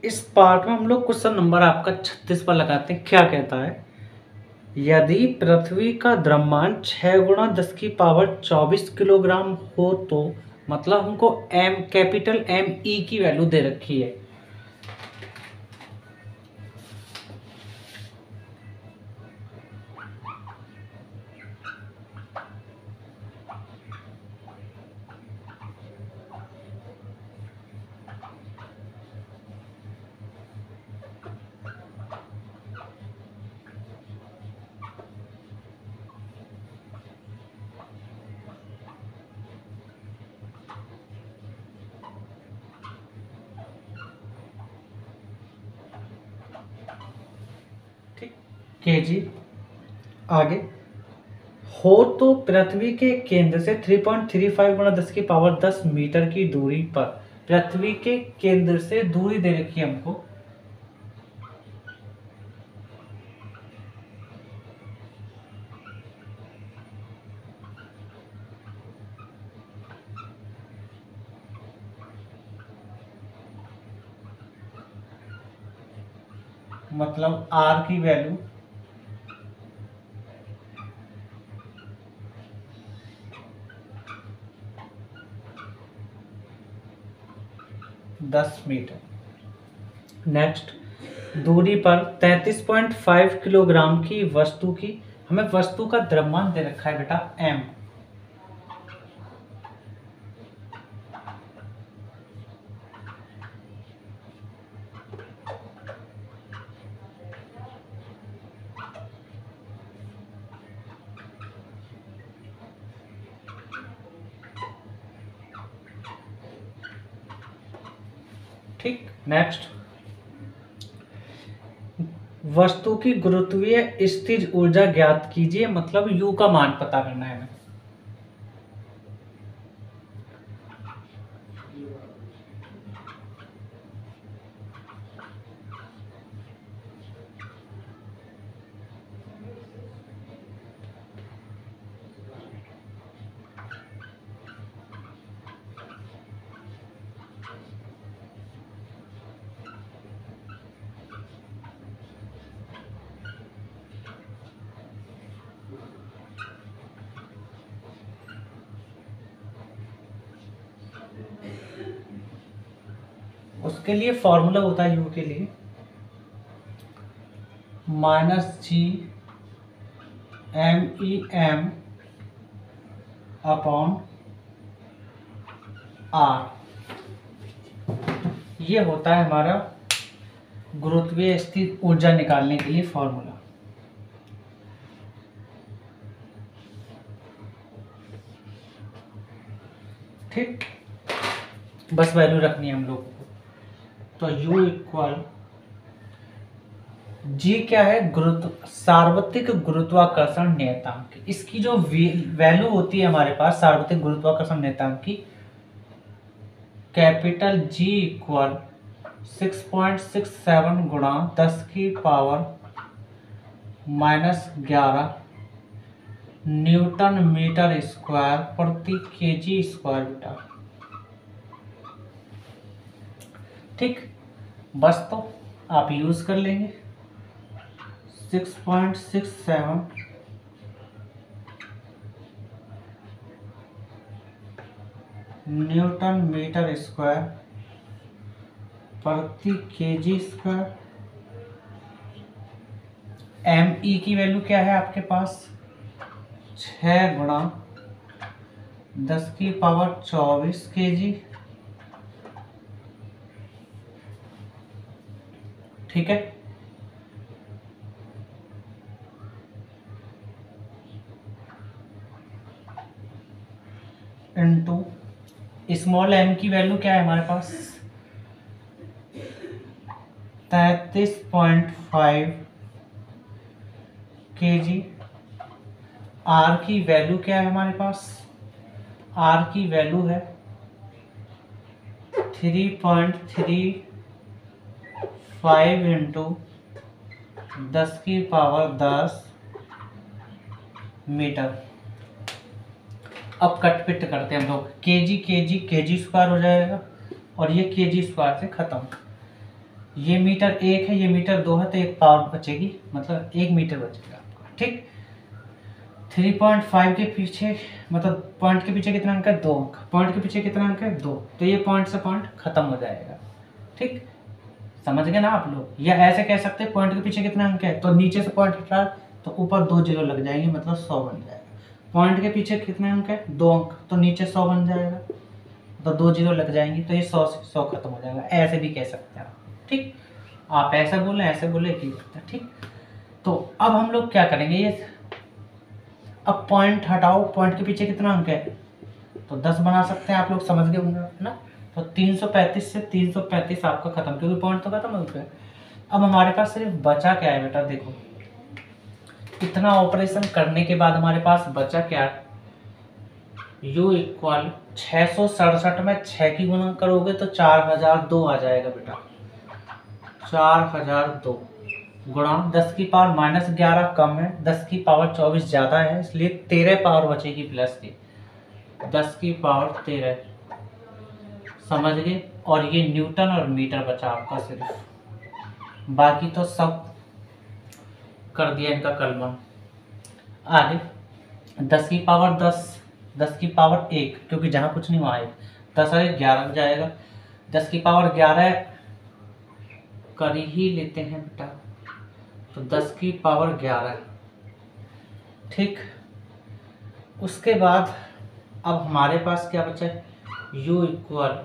इस पार्ट में हम लोग क्वेश्चन नंबर आपका 36 पर लगाते हैं। क्या कहता है, यदि पृथ्वी का द्रव्यमान 6 गुणा 10 की पावर 24 किलोग्राम हो तो मतलब हमको एम कैपिटल एम ई की वैल्यू दे रखी है। ठीक, केजी। आगे, हो तो पृथ्वी के केंद्र से 3.35 गुणा 10 की पावर 10 मीटर की दूरी पर, पृथ्वी के केंद्र से दूरी दे रखी है हमको। मतलब आर की वैल्यू 10 मीटर। नेक्स्ट, दूरी पर 33.5 किलोग्राम की वस्तु की, हमें वस्तु का द्रव्यमान दे रखा है बेटा एम। ठीक, नेक्स्ट, वस्तु की गुरुत्वीय स्थिर ऊर्जा ज्ञात कीजिए, मतलब यू का मान पता करना है हमें। उसके लिए फॉर्मूला होता है यू के लिए -g MEM अपॉन R। ये होता है हमारा गुरुत्वीय स्थिर ऊर्जा निकालने के लिए फॉर्मूला। ठीक, बस वैल्यू रखनी है हम लोगों को। तो U इक्वल G क्या है, सार्वत्रिक गुरुत्वाकर्षण नियतांक। इसकी जो वैल्यू होती है हमारे पास सार्वत्रिक गुरुत्वाकर्षण नियतांक की, कैपिटल G इक्वल 6.67 गुणा 10 की पावर -11 न्यूटन मीटर स्क्वायर प्रति केजी स्क्वायर बेटा। ठीक, बस तो आप यूज कर लेंगे 6.67 न्यूटन मीटर स्क्वायर प्रति केजी स्क्वायर। एम ई की वैल्यू क्या है आपके पास, 6 गुणा 10 की पावर 24 केजी। ठीक है, इनटू स्मॉल एम की वैल्यू क्या है हमारे पास 33.5 केजी। आर की वैल्यू क्या है हमारे पास, आर की वैल्यू है 3.35 इंटू 10 की पावर 10 मीटर। अब कट-पिट करते हैं हम लोग, केजी केजी केजी स्क्वायर हो जाएगा और ये केजी स्क्वायर से खत्म। ये मीटर 1 है, ये मीटर 2 है, तो एक पावर बचेगी, मतलब 1 मीटर बचेगा आपका। ठीक, 3.5 के पीछे, मतलब पॉइंट के पीछे कितना अंक है, 2 अंक। पॉइंट के पीछे कितना अंक है, 2, तो ये पॉइंट से पॉइंट खत्म हो जाएगा। ठीक, समझ गए ना आप लोग। या ऐसे कह सकते हैं पॉइंट के पीछे कितना अंक है, तो नीचे से पॉइंट हटा तो ऊपर 2 जीरो लग जाएंगे, मतलब 100 बन जाएगा। पॉइंट के पीछे कितने अंक है, 2 अंक, तो नीचे 100 बन जाएगा, तो 2 जीरो लग जाएंगी, तो ये 100 से 100 खत्म हो जाएगा। ऐसे भी कह सकते हैं आप। ठीक, आप ऐसा बोले, ऐसे बोले, एक ही बात है। ठीक, तो अब हम लोग क्या करेंगे, ये अब पॉइंट हटाओ, पॉइंट के पीछे कितना अंक है, तो 10 बना सकते हैं, आप लोग समझ गए होंगे ना। तो 335 से 335 आपका खत्म, क्योंकि पॉइंट तो खत्म हो गया। अब हमारे पास सिर्फ बचा क्या है बेटा, देखो इतना ऑपरेशन करने के बाद हमारे पास बचा क्या है, u इक्वल 667 में 6 की गुना करोगे तो 4002 आ जाएगा बेटा। 4002 गुणा 10 की पावर -11 कम है, 10 की पावर 24 ज़्यादा है, इसलिए 13 पावर बचेगी प्लस की, 10 की पावर 13, समझ गए। और ये न्यूटन और मीटर बचा आपका सिर्फ, बाकी तो सब कर दिया इनका कलमा। आगे 10 की पावर 10, 10 की पावर 1, क्योंकि जहाँ कुछ नहीं वहाँ 1, 10 और 1 11 जाएगा। 10 की पावर 11 कर ही लेते हैं बेटा, तो 10 की पावर 11। ठीक, उसके बाद अब हमारे पास क्या बचा है, u इक्वल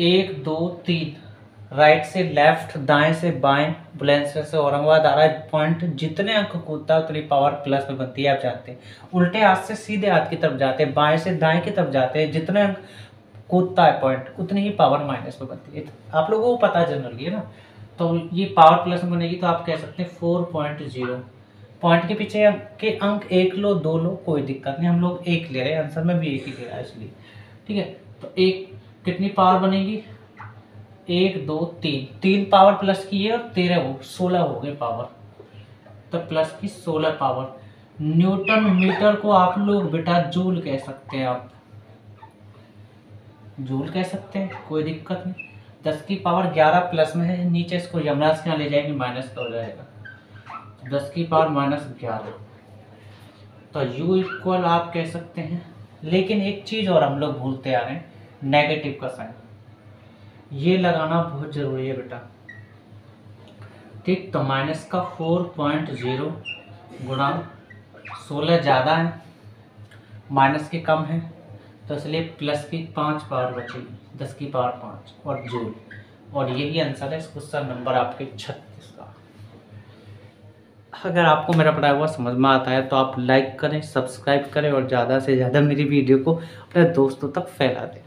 1 2 3, राइट से लेफ्ट, दाएं से बाएं, बुलंदशहर से औरंगाबाद आ रहा है पॉइंट, जितने अंक कूदता है उतनी पावर प्लस में बनती है, आप जानते हैं। उल्टे हाथ से सीधे हाथ की तरफ जाते हैं, बाएं से दाएं की तरफ जाते हैं, जितने अंक कूदता है पॉइंट उतनी ही पावर माइनस में बनती है, आप लोगों को पता जनरली है ना। तो ये पावर प्लस में बनेगी, तो आप कह सकते हैं 4.0। पॉइंट के पीछे के अंक 1 लो 2 लो, कोई दिक्कत नहीं, हम लोग 1 ले रहे हैं, आंसर में भी 1 ही ले रहा है इसलिए। ठीक है, तो 1 कितनी पावर बनेगी, 1 2 3, 3 पावर प्लस की है और 13 हो 16 हो गए पावर, तो प्लस की 16 पावर। न्यूटन मीटर को आप लोग बेटा जूल कह सकते हैं, आप जूल कह सकते हैं, कोई दिक्कत नहीं। 10 की पावर 11 प्लस में है, नीचे इसको यमराज के यहाँ ले जाएंगे, माइनस का हो जाएगा, 10 की पावर -11, तो u इक्वल आप कह सकते हैं। लेकिन एक चीज़ और हम लोग भूलते आ रहे हैं, नेगेटिव का साइन, ये लगाना बहुत ज़रूरी है बेटा। ठीक, तो माइनस का 4.0 गुणा 16 ज़्यादा है, माइनस के कम है, तो इसलिए प्लस की 5 पावर बचेगी, 10 की पावर 5 और जूल, और यही आंसर है इस क्वेश्चन नंबर आपके 36 का। अगर आपको मेरा पढ़ाया हुआ समझ में आता है तो आप लाइक करें, सब्सक्राइब करें और ज़्यादा से ज़्यादा मेरी वीडियो को अपने दोस्तों तक फैला दें।